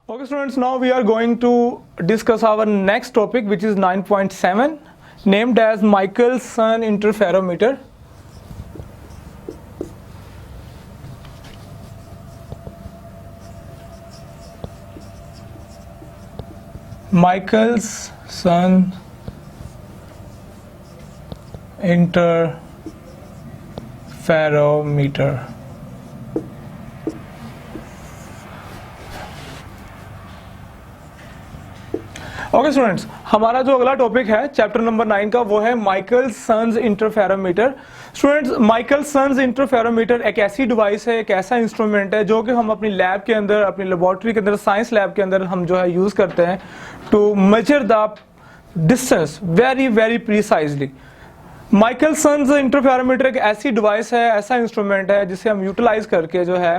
Okay students, now we are going to discuss our next topic, which is 9.7, named as Michelson interferometer. Michelson interferometer. Okay students, हमारा जो अगला topic है chapter number 9 का, वो है Michelson's interferometer. Students, Michelson's interferometer एक ऐसी device है, एक ऐसा इंस्ट्रूमेंट है जो कि हम अपनी लैब के अंदर, अपनी लेबोरेटरी के अंदर, साइंस लैब के अंदर हम जो है यूज करते हैं to measure the distance very very precisely. Michelson's interferometer एक ऐसी डिवाइस है, ऐसा इंस्ट्रूमेंट है जिसे हम यूटिलाइज करके जो है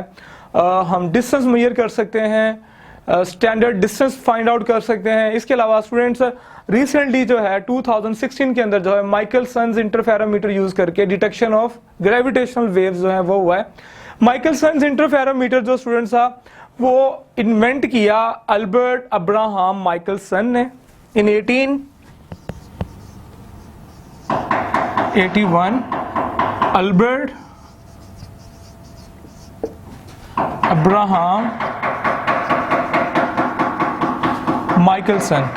हम डिस्टेंस मेजर कर सकते हैं, स्टैंडर्ड डिस्टेंस फाइंड आउट कर सकते हैं। इसके अलावा स्टूडेंट्स रिसेंटली जो है 2016 के अंदर जो है माइकलसन्स इंटरफेरोमीटर यूज करके डिटेक्शन ऑफ ग्रेविटेशनल वेव्स जो है वो हुआ है। माइकलसन्स इंटरफेरोमीटर जो स्टूडेंट्स था वो इन्वेंट किया अल्बर्ट अब्राहम माइकलसन ने इन 1881। Albert Abraham Michelson.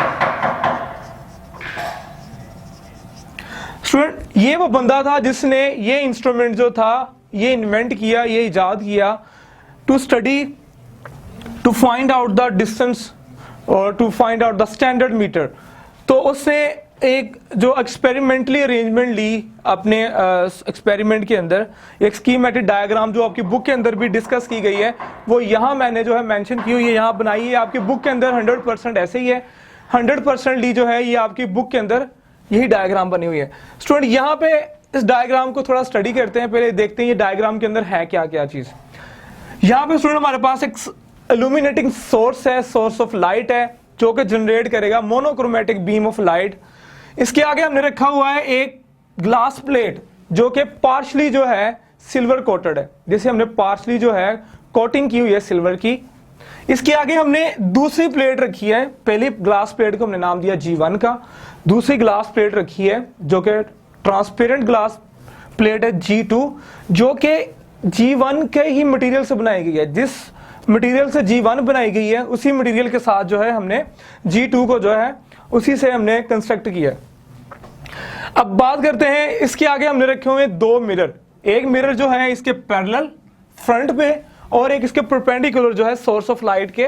स्टूडेंट, ये वो बंदा था जिसने ये इंस्ट्रूमेंट जो था ये इन्वेंट किया, ये इजाद किया to study, to find out the distance और to find out the standard metre. तो उसने एक जो एक्सपेरिमेंटली अरेंजमेंट ली अपने एक्सपेरिमेंट के अंदर, एक स्कीमेटिक डायग्राम जो आपकी बुक के अंदर भी डिस्कस की गई है, वो यहाँ मैंने जो है मेंशन की हुई है, यहाँ बनाई है। आपकी बुक के अंदर 100% ऐसे ही है, 100% जो है ये आपकी बुक के अंदर यही डायग्राम बनी हुई है। स्टूडेंट, यहाँ पे इस डायग्राम को थोड़ा स्टडी करते हैं, पहले देखते हैं ये डायग्राम के अंदर है क्या क्या चीज। यहाँ पे स्टूडेंट हमारे पास एक इल्यूमिनेटिंग सोर्स है, सोर्स ऑफ लाइट है जो कि जनरेट करेगा मोनोक्रोमेटिक बीम ऑफ लाइट। इसके आगे हमने रखा हुआ है एक ग्लास प्लेट जो कि पार्शली जो है सिल्वर कोटेड है, जैसे हमने पार्शली जो है कोटिंग की हुई है सिल्वर की। इसके आगे हमने दूसरी प्लेट रखी है, पहली ग्लास प्लेट को हमने नाम दिया G1 का, दूसरी ग्लास प्लेट रखी है जो कि ट्रांसपेरेंट ग्लास प्लेट है G2, जो कि G1 के ही मटेरियल से बनाई गई है। जिस मटेरियल से G1 बनाई गई है उसी मटेरियल के साथ जो है हमने G2 को जो है उसी से हमने कंस्ट्रक्ट किया। अब बात करते हैं, इसके आगे हमने रखे हुए दो मिरर, एक मिरर जो है इसके पैरेलल फ्रंट पे और एक इसके परपेंडिकुलर जो है सोर्स ऑफ लाइट के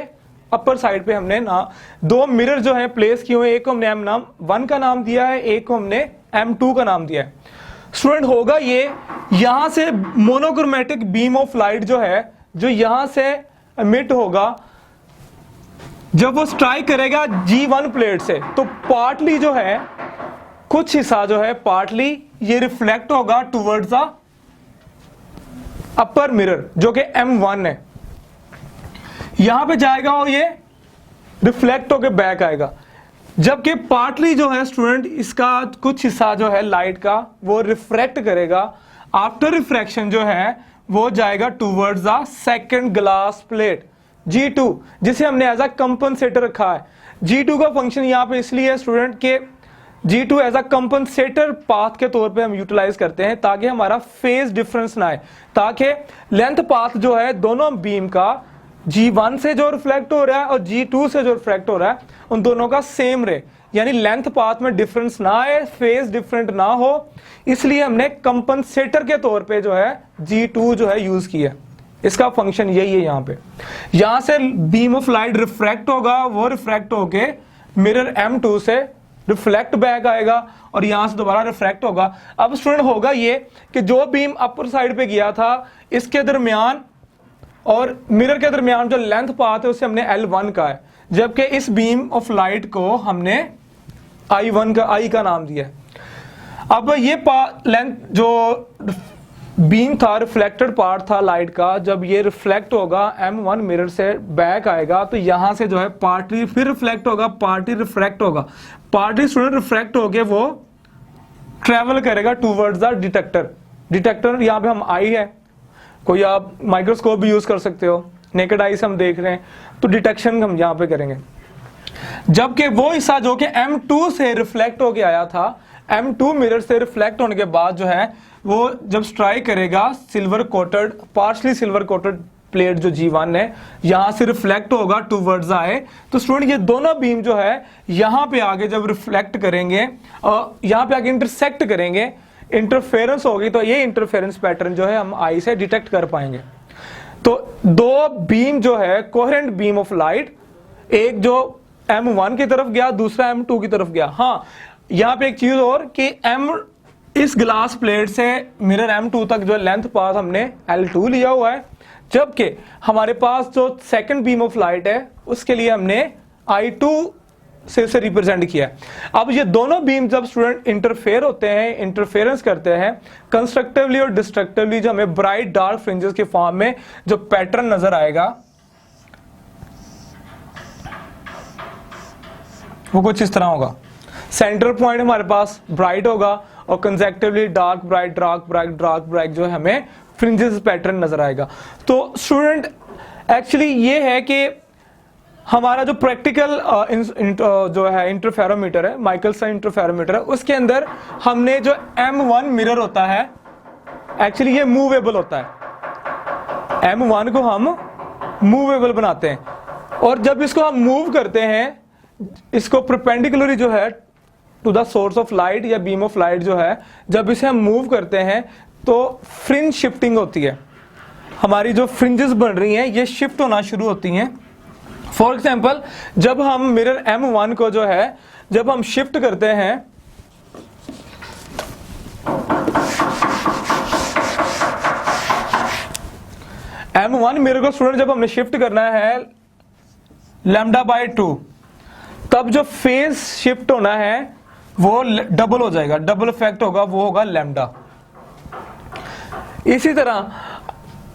अपर साइड पे हमने ना दो मिरर जो है प्लेस किए हुए। एक को हमने M1 का नाम दिया है, एक को हमने M2 का नाम दिया है। स्टूडेंट, होगा ये यहां से मोनोक्रोमेटिक बीम ऑफ लाइट जो है, जो यहां से एमिट होगा, जब वो स्ट्राइक करेगा G1 प्लेट से, तो पार्टली जो है कुछ हिस्सा जो है पार्टली ये रिफ्लेक्ट होगा टुवर्ड्स द अपर मिरर जो कि M1 है, यहां पे जाएगा और ये रिफ्लेक्ट होकर बैक आएगा। जबकि पार्टली जो है स्टूडेंट इसका कुछ हिस्सा जो है लाइट का वो रिफ्रैक्ट करेगा। आफ्टर रिफ्रैक्शन जो है वो जाएगा towards the second glass plate G2, जिसे हमने एज अ कंपनसेटर रखा है। G2 का फंक्शन यहाँ पे इसलिए है स्टूडेंट के G2 as a compensator path के तौर पे हम यूटिलाइज करते हैं ताकि हमारा फेज डिफरेंस ना आए, ताकि लेंथ पाथ जो है दोनों बीम का G1 से जो रिफ्लेक्ट हो रहा है और G2 से जो रिफ्लेक्ट हो रहा है उन दोनों का सेम रहे, यानी लेंथ पाथ में डिफरेंस ना आए, फेज डिफरेंट ना हो, इसलिए हमने कंपनसेटर के तौर पे जो है G2 जो है यूज किया। इसका फंक्शन यही है। यहाँ पे यहां से बीम ऑफ लाइट रिफ्रैक्ट होगा, वो रिफ्रैक्ट होके मिरर M2 से रिफ्लेक्ट बैक आएगा और यहां से दोबारा रिफ्रैक्ट होगा। अब स्टूडेंट होगा ये कि जो बीम अपर साइड पे गया था इसके दरमियान और मिरर के दरमियान जो लेंथ पाथ है उसे हमने L1 का है, जबकि इस बीम ऑफ लाइट को हमने I का नाम दिया। अब ये लेंथ जो बीम था, रिफ्लेक्टेड पार्ट था लाइट का, जब ये रिफ्लेक्ट होगा M1 मिरर से बैक आएगा तो यहां से जो है पार्टली फिर रिफ्लेक्ट होगा, पार्टली रिफ्रैक्ट होगा, पार्टली स्टूडेंट रिफ्रैक्ट होके वो ट्रेवल करेगा टुवर्ड्स द डिटेक्टर। डिटेक्टर यहाँ पे हम I है, कोई आप माइक्रोस्कोप भी यूज कर सकते हो, नेकेड आई से हम देख रहे हैं, तो डिटेक्शन हम यहाँ पे करेंगे। जबकि वो हिस्सा जो कि M2 से रिफ्लेक्ट होके आया था, M2 मिरर से रिफ्लेक्ट होने के बाद जो है वो जब स्ट्राइक करेगा silver coated, partially silver coated plate जो G1 है, यहां से रिफ्लेक्ट होगा टूवर्ड्स आए। तो स्टूडेंट ये दोनों बीम जो है यहां पे आगे जब रिफ्लेक्ट करेंगे और यहां पे आगे इंटरसेक्ट करेंगे, इंटरफेरेंस होगी, तो ये इंटरफेरेंस पैटर्न जो है हम आई से डिटेक्ट कर पाएंगे। तो दो बीम जो है कोहेरेंट बीम ऑफ लाइट, एक जो M1 की तरफ गया, दूसरा M2 की तरफ गया। हाँ, यहां पे एक चीज और कि इस ग्लास प्लेट से मिरर M2 तक जो लेंथ पास हमने L2 लिया हुआ है, जबकि हमारे पास जो सेकंड बीम ऑफ लाइट है उसके लिए हमने I2 से रिप्रेजेंट किया है। अब ये दोनों बीम जब स्टूडेंट इंटरफेयर होते हैं, इंटरफेरेंस करते हैं कंस्ट्रक्टिवली और डिस्ट्रक्टिवली, जो हमें ब्राइट डार्क फ्रिंजेस के फॉर्म में जो पैटर्न नजर आएगा वो कुछ इस तरह होगा। सेंटर पॉइंट हमारे पास ब्राइट होगा और consecutively dark bright, dark bright, dark bright जो है हमें फ्रिंजेस पैटर्न नजर आएगा। तो स्टूडेंट एक्चुअली ये है कि हमारा जो प्रैक्टिकल जो है इंटरफेरोमीटर है, माइकलसन इंटरफेरोमीटर है, उसके अंदर हमने जो M1 मिरर होता है एक्चुअली ये मूवेबल होता है। M1 को हम मूवेबल बनाते हैं और जब इसको हम मूव करते हैं, इसको परपेंडिकुलरली जो है to the source of light या बीम ऑफ लाइट जो है, जब इसे हम मूव करते हैं तो फ्रिंज शिफ्टिंग होती है। हमारी जो फ्रिंजेस बन रही हैं ये शिफ्ट होना शुरू होती हैं। फॉर एग्जाम्पल जब हम मिरर M1 को जो है जब हम शिफ्ट करते हैं, M1 मिरर को स्टूडेंट जब हमने शिफ्ट करना है λ/2, तब जो फेज शिफ्ट होना है वो डबल हो जाएगा, डबल इफेक्ट होगा, वो होगा लैम्डा। इसी तरह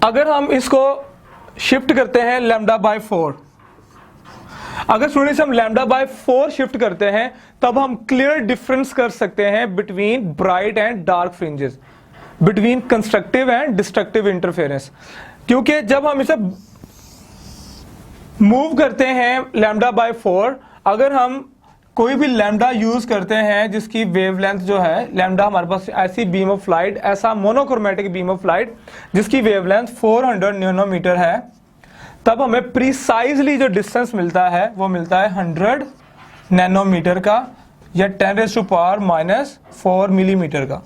अगर हम इसको शिफ्ट करते हैं λ/4, अगर स्टूडेंट्स हम λ/4 शिफ्ट करते हैं तब हम क्लियर डिफरेंस कर सकते हैं between bright and dark fringes, between constructive and destructive interference. क्योंकि जब हम इसे मूव करते हैं λ/4, अगर हम कोई भी लैम्डा यूज करते हैं जिसकी वेवलेंथ जो है लैम्डा, हमारे पास ऐसी बीम ऑफ लाइट, ऐसा मोनोक्रोमेटिक बीम ऑफ लाइट जिसकी वेवलेंथ 400 नैनोमीटर है, तब हमें प्रिसाइजली जो डिस्टेंस मिलता है वो मिलता है 100 नैनोमीटर का या 10⁻⁻⁴ मिलीमीटर का।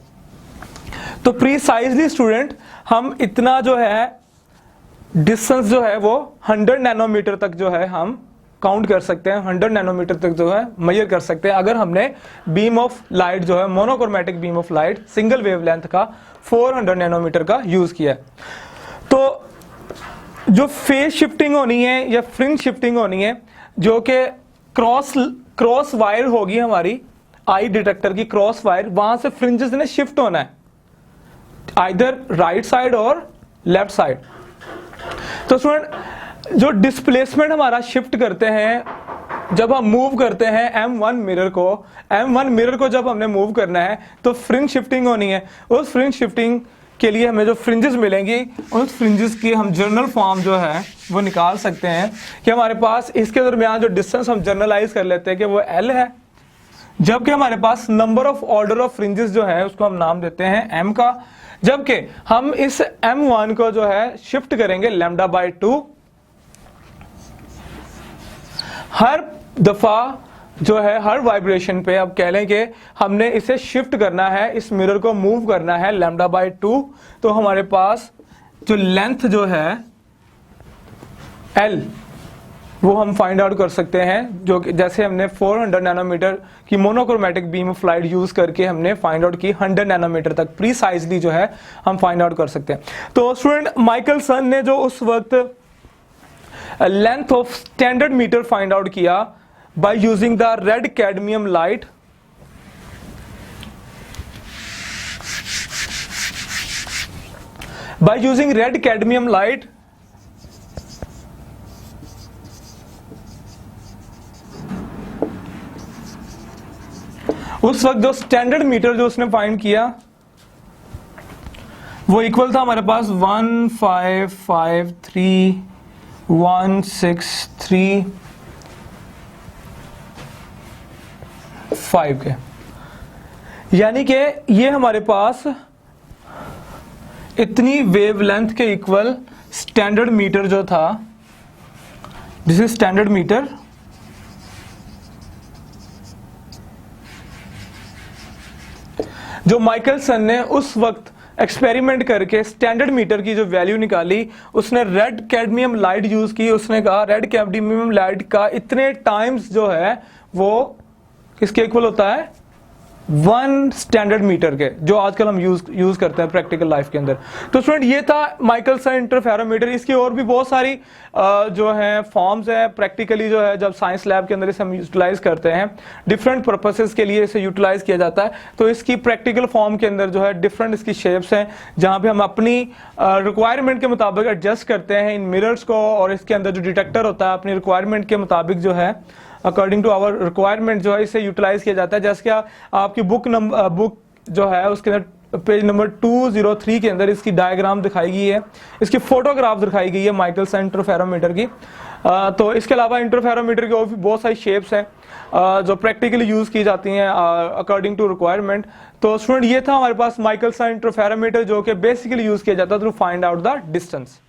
तो प्रिसाइजली स्टूडेंट हम इतना जो है डिस्टेंस जो है वो 100 नैनोमीटर तक जो है हम काउंट कर सकते हैं, 100 नैनोमीटर तक जो है मेजर कर सकते हैं अगर हमने बीम ऑफ लाइट जो है monochromatic beam of light single wavelength का 400 नैनोमीटर का यूज किया है। तो जो फेज शिफ्टिंग होनी है या फ्रिंज शिफ्टिंग होनी है, जो कि क्रॉस वायर होगी हमारी आई डिटेक्टर की क्रॉस वायर, वहां से फ्रिंजेस ने शिफ्ट होना है आइदर राइट साइड और लेफ्ट साइड। तो स्टूडेंट जो डिस्प्लेसमेंट हमारा शिफ्ट करते हैं जब हम मूव करते हैं M1 मिरर को जब हमने मूव करना है तो फ्रिंज शिफ्टिंग होनी है। उस फ्रिंज शिफ्टिंग के लिए हमें जो फ्रिंजेस मिलेंगी उस फ्रिंजेस की हम जनरल फॉर्म जो है वो निकाल सकते हैं कि हमारे पास इसके दरमियान जो डिस्टेंस हम जनरलाइज कर लेते हैं कि वो L है, जबकि हमारे पास number of order of fringes जो है उसको हम नाम देते हैं M का। जबकि हम इस M1 को जो है शिफ्ट करेंगे λ/2, हर दफा जो है हर वाइब्रेशन पे, अब कह लें कि हमने इसे शिफ्ट करना है, इस मिरर को मूव करना है λ/2, तो हमारे पास जो लेंथ जो है L वो हम फाइंड आउट कर सकते हैं, जो कि जैसे हमने 400 नैनोमीटर की monochromatic beam of light use करके हमने फाइंड आउट की 100 नैनोमीटर तक प्रीसाइजली जो है हम फाइंड आउट कर सकते हैं। तो स्टूडेंट माइकलसन ने जो उस वक्त length of standard metre find out किया by using the red cadmium light, by using red cadmium light उस वक्त जो स्टैंडर्ड मीटर जो उसने फाइंड किया वो इक्वल था हमारे पास 1553 1635 के, यानी कि ये हमारे पास इतनी वेवलेंथ के इक्वल स्टैंडर्ड मीटर जो था, दिस इज स्टैंडर्ड मीटर, जो माइकलसन ने उस वक्त एक्सपेरिमेंट करके स्टैंडर्ड मीटर की जो वैल्यू निकाली, उसने रेड कैडमियम लाइट यूज की। उसने कहा रेड कैडमियम लाइट का इतने टाइम्स जो है वो किसके इक्वल होता है, 1 स्टैंडर्ड मीटर के, जो आजकल हम यूज करते हैं प्रैक्टिकल लाइफ के अंदर। तो स्टूडेंट ये था माइकलसन इंटरफेरोमीटर। इसकी और भी बहुत सारी जो है फॉर्म्स है, प्रैक्टिकली जो है जब साइंस लैब के अंदर इसे हम यूटिलाइज करते हैं, डिफरेंट पर्पसेस के लिए इसे यूटिलाइज किया जाता है। तो इसकी प्रैक्टिकल फॉर्म के अंदर जो है डिफरेंट इसकी शेप्स हैं, जहां पे हम अपनी रिक्वायरमेंट के मुताबिक एडजस्ट करते हैं इन मिरर्स को, और इसके अंदर जो डिटेक्टर होता है अपनी रिक्वायरमेंट के मुताबिक जो है, अकॉर्डिंग टू आवर रिक्वायरमेंट जो है इसे यूटिलाइज किया जाता है। जैसे कि आपकी बुक जो है उसके अंदर पेज नंबर 203 के अंदर इसकी डायग्राम दिखाई गई है, इसकी फोटोग्राफ दिखाई गई है माइकलसन इंटरफेरोमीटर की। तो इसके अलावा इंटरफेरोमीटर की और भी बहुत सारी शेप्स हैं जो प्रैक्टिकली यूज की जाती हैं अकॉर्डिंग टू रिक्वायरमेंट। तो स्टूडेंट ये था हमारे पास माइकलसन इंटरफेरोमीटर, जो कि बेसिकली यूज किया जाता है to find out the distance.